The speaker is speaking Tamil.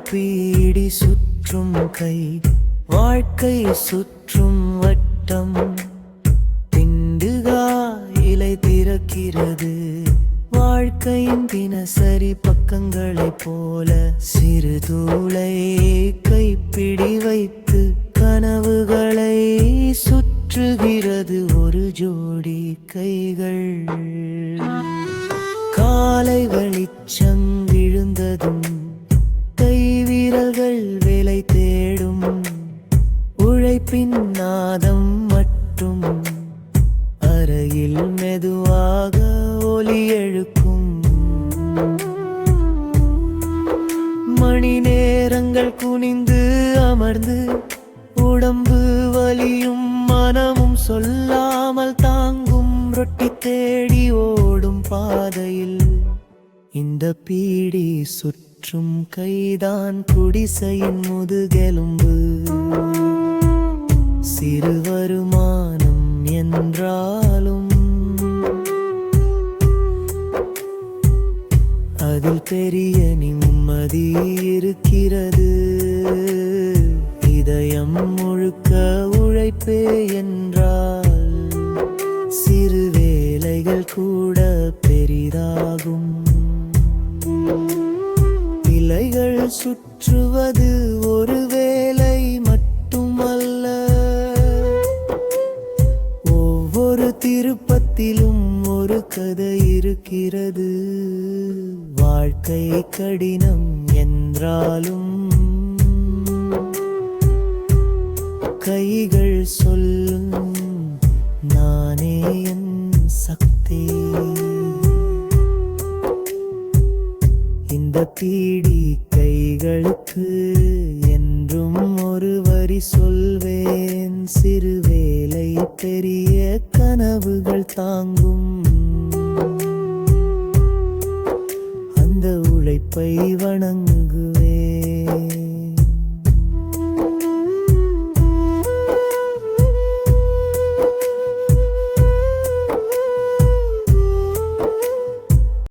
பீடி சுற்றும் கை, வாழ்க்கை சுற்றும் வட்டம். திண்டுகா இலை திறக்கிறது, வாழ்க்கையின் தினசரி பக்கங்களைப் போல. சிறு தூளை கைப்பிடி வைத்து கனவுகளை சுற்றுகிறது ஒரு ஜோடி கைகள். காலை வெளிச்சம் விழுந்ததும் கைவிரல்கள் வேலை தேடும், உழைப்பின் நாதம் மட்டும் அறையில் மெதுவாக ஒலி எழுக்கும். மணி நேரங்கள் குனிந்து அமர்ந்து, உடம்பு வலியும் மனமும் சொல்லாமல் தாங்கும். ரொட்டி தேடி ஓடும் பாதையில் இந்த பீடி சுற்றும் கைதான் குடிசையின் முதுகெலும்பு. சிறு வருமானம் என்றாலும் அதில் பெரிய நிம்மதி இருக்கிறது. இதயம் முழுக்க உழைப்பே என்றால் சிறு வேலைகள் கூட பெரிதாகும். இலைகள் சுற்றுவது ஒரு வேலை மட்டுமல்ல, ஒவ்வொரு திருப்பத்திலும் ஒரு கதை இருக்கிறது. வாழ்க்கை கடினம் என்றாலும் கைகள் சொல்லும் நானே என் சக்தி. இந்த பீடி கைகளுக்கு என்றும் ஒரு வரி சொல்வேன், சிறு வேலை பெரிய கனவுகள் தாங்கும். அந்த உழைப்பை வணங்கு.